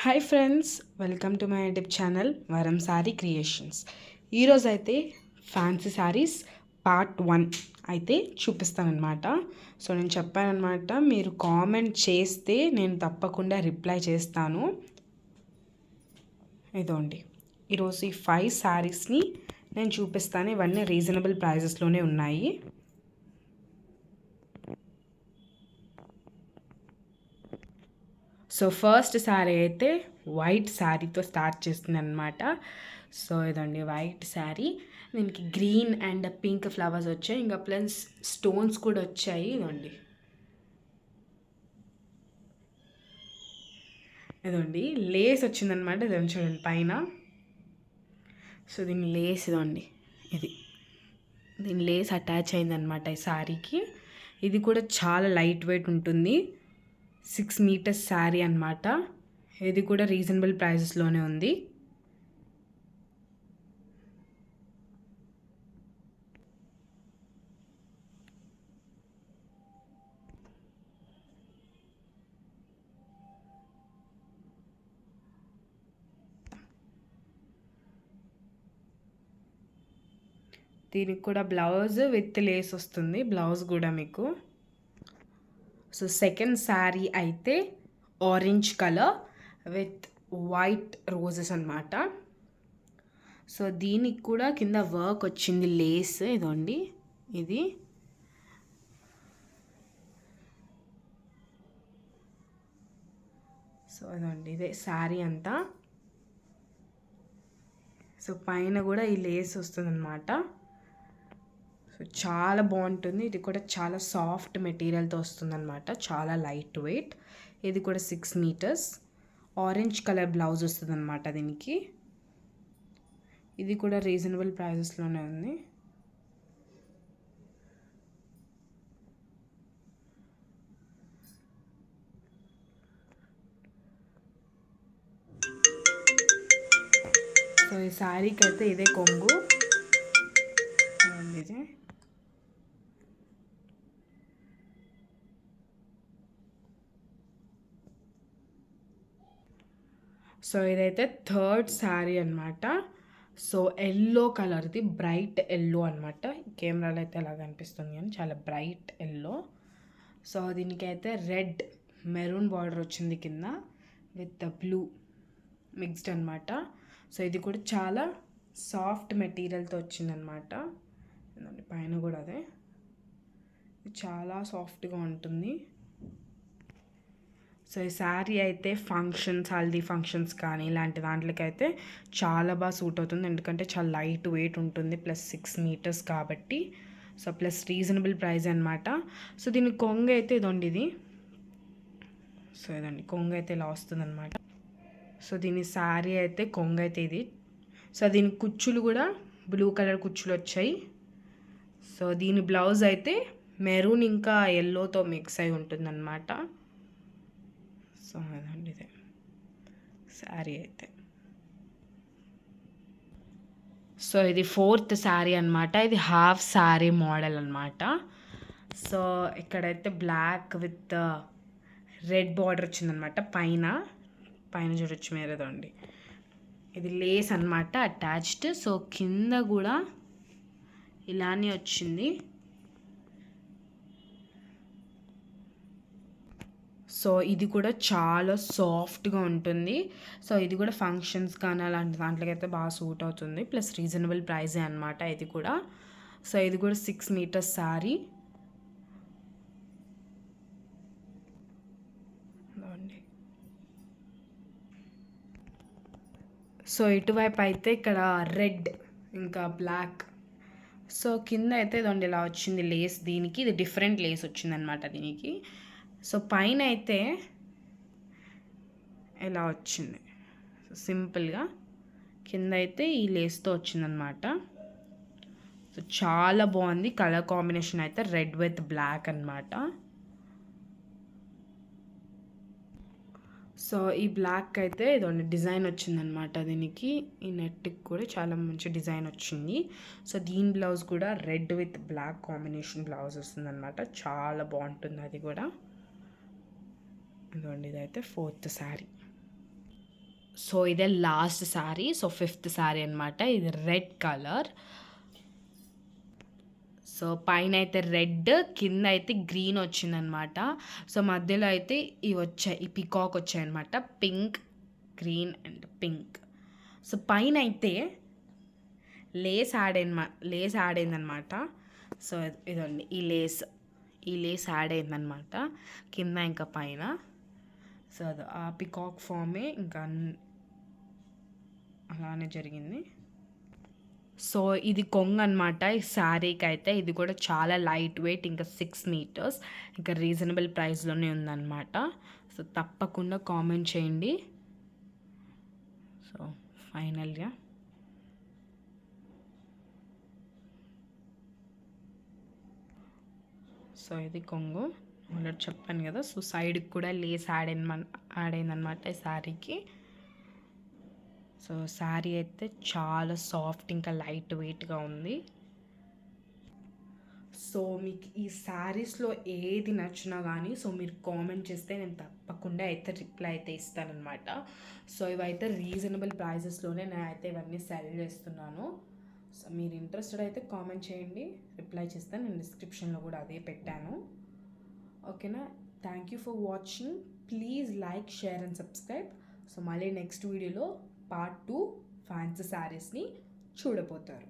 Hi friends, welcome to my YouTube channel వరం sorry creations. ఈరోజు అయితే ఫ్యాన్సీ శారీస్ పార్ట్ 1 అయితే చూపిస్తానమాట. సో నేను చెప్పానమాట, మీరు కామెంట్ చేస్తే నేను తప్పకుండా రిప్లై చేస్తాను. ఇదోండి, ఈరోజు ఈ 5 శారీస్ని నేను చూపిస్తాను. ఇవన్నీ రీజనబుల్ ప్రైజెస్లోనే ఉన్నాయి. సో ఫస్ట్ శారీ అయితే వైట్ శారీతో స్టార్ట్ చేస్తుంది అనమాట. సో ఇదండి వైట్ శారీ, దీనికి గ్రీన్ అండ్ పింక్ ఫ్లవర్స్ వచ్చాయి, ఇంకా ప్లస్ స్టోన్స్ కూడా వచ్చాయి. ఇదండి ఇదండి లేస్ వచ్చిందనమాట. ఇదండి చూడండి పైన. సో దీని లేస్ ఇదండి, దీని లేస్ అటాచ్ అయిందనమాట ఈ శారీకి. ఇది కూడా చాలా లైట్ వెయిట్ ఉంటుంది. 6 మీటర్స్ శారీ అనమాట. ఇది కూడా రీజనబుల్ ప్రైజెస్లోనే ఉంది. దీనికి కూడా బ్లౌజ్ విత్ లేస్ వస్తుంది, బ్లౌజ్ కూడా మీకు. సో సెకండ్ శారీ అయితే orange colour with white roses అనమాట. సో దీనికి కూడా కింద వర్క్ వచ్చింది, లేస్. ఇదండి ఇది. సో ఇదండి ఇదే శారీ అంతా. సో పైన కూడా ఈ లేస్ వస్తుందన్నమాట. సో చాలా బాగుంటుంది. ఇది కూడా చాలా సాఫ్ట్ మెటీరియల్తో వస్తుందన్నమాట, చాలా లైట్ వెయిట్. ఇది కూడా 6 మీటర్స్. ఆరెంజ్ కలర్ బ్లౌజ్ వస్తుందన్నమాట దీనికి. ఇది కూడా రీజనబుల్ ప్రైజెస్లోనే ఉంది. సో ఈ శారీకి అయితే ఇదే కొంగు. ఇది సో ఇదైతే థర్డ్ శారీ అనమాట. సో ఎల్లో కలర్ది, బ్రైట్ ఎల్లో అనమాట. కెమెరాలో అయితే ఎలా కనిపిస్తుంది కానీ చాలా బ్రైట్ ఎల్లో. సో దీనికైతే రెడ్ మెరూన్ బార్డర్ వచ్చింది కింద విత్ బ్లూ మిక్స్డ్ అనమాట. సో ఇది కూడా చాలా సాఫ్ట్ మెటీరియల్తో వచ్చిందనమాట. పైన కూడా అదే, చాలా సాఫ్ట్గా ఉంటుంది. సో ఈ శారీ అయితే ఫంక్షన్స్, హల్దీ ఫంక్షన్స్ కానీ ఇలాంటి దాంట్లోకి అయితే చాలా బాగా సూట్ అవుతుంది, ఎందుకంటే చాలా లైట్ వెయిట్ ఉంటుంది, ప్లస్ 6 మీటర్స్ కాబట్టి. సో ప్లస్ రీజనబుల్ ప్రైస్ అనమాట. సో దీని కొంగు అయితే ఇదండి ఇది. సో ఇదండి కొంగు అయితే ఇలా వస్తుందన్నమాట. సో దీని శారీ అయితే కొంగు అయితే ఇది. సో దీని కుచ్చులు కూడా బ్లూ కలర్ కుచ్చులు వచ్చాయి. సో దీని బ్లౌజ్ అయితే మెరూన్ ఇంకా ఎల్లోతో మిక్స్ అయి ఉంటుందన్నమాట. సో అదండి ఇదే శారీ అయితే. సో ఇది ఫోర్త్ శారీ అనమాట. ఇది హాఫ్ శారీ మోడల్ అనమాట. సో ఇక్కడైతే బ్లాక్ విత్ రెడ్ బార్డర్ వచ్చిందనమాట పైన. పైన చూడొచ్చు మీరేదండి, ఇది లేస్ అనమాట అటాచ్డ్. సో కింద కూడా ఇలానే వచ్చింది. సో ఇది కూడా చాలా సాఫ్ట్గా ఉంటుంది. సో ఇది కూడా ఫంక్షన్స్ కానీ అలాంటి దాంట్లోకి అయితే బాగా సూట్ అవుతుంది, ప్లస్ రీజనబుల్ ప్రైజే అనమాట ఇది కూడా. సో ఇది కూడా 6 మీటర్స్ శారీ. సో ఇటువైపు అయితే ఇక్కడ రెడ్ ఇంకా బ్లాక్. సో కింద అయితే ఇదండి ఇలా వచ్చింది లేస్. దీనికి ఇది డిఫరెంట్ లేస్ వచ్చిందనమాట దీనికి. సో పైన అయితే ఇలా వచ్చింది సింపుల్గా, కింద అయితే ఈ లేస్తో వచ్చిందనమాట. సో చాలా బాగుంది. కలర్ కాంబినేషన్ అయితే రెడ్ విత్ బ్లాక్ అనమాట. సో ఈ బ్లాక్ అయితే ఇదొండి డిజైన్ వచ్చిందనమాట దీనికి. ఈ నెట్కి కూడా చాలా మంచి డిజైన్ వచ్చింది. సో దీని బ్లౌజ్ కూడా red with black combination blouse వస్తుందన్నమాట, చాలా బాగుంటుంది అది కూడా. ఇదండి ఇదైతే ఫోర్త్ శారీ. సో ఇదే last sari. So 5th sari అనమాట. ఇది రెడ్ కలర్. సో పైన అయితే రెడ్, కింద అయితే గ్రీన్ వచ్చిందనమాట. సో మధ్యలో అయితే ఇవి వచ్చాయి, ఈ పికాక్ వచ్చాయన్నమాట, pink, green and pink. So పైన అయితే లేస్ యాడ్ అయిందనమాట. సో ఇదండి ఈ లేస్ యాడ్ అయిందనమాట కింద ఇంకా పైన. సో అది ఆ పికాక్ ఫామే ఇంకా అలానే జరిగింది. సో ఇది కొంగు అనమాట ఈ శారీకి అయితే. ఇది కూడా చాలా లైట్ వెయిట్, ఇంకా 6 మీటర్స్, ఇంకా రీజనబుల్ ప్రైస్లోనే ఉందన్నమాట. సో తప్పకుండా కామెంట్ చేయండి. సో ఫైనల్గా సో ఇది కొంగు ఆల్రెడీ చెప్పాను కదా. సో సైడ్కి కూడా లేస్ యాడ్ అయిందనమాట ఈ శారీకి. సో శారీ అయితే చాలా సాఫ్ట్ ఇంకా లైట్ వెయిట్గా ఉంది. సో మీకు ఈ శారీస్లో ఏది నచ్చినా కానీ సో మీరు కామెంట్ చేస్తే నేను తప్పకుండా అయితే రిప్లై అయితే ఇస్తానన్నమాట. సో ఇవైతే రీజనబుల్ ప్రైజెస్లోనే నేనైతే ఇవన్నీ సెల్ చేస్తున్నాను. సో మీరు ఇంట్రెస్టెడ్ అయితే కామెంట్ చేయండి, రిప్లై చేస్తాను. నేను డిస్క్రిప్షన్లో కూడా అదే పెట్టాను. ఓకేనా? Thank you for watching. Please like, share and subscribe. So మళ్ళీ నెక్స్ట్ వీడియోలో పార్ట్ 2 ఫ్యాన్సీ శారీస్ని చూడబోతారు.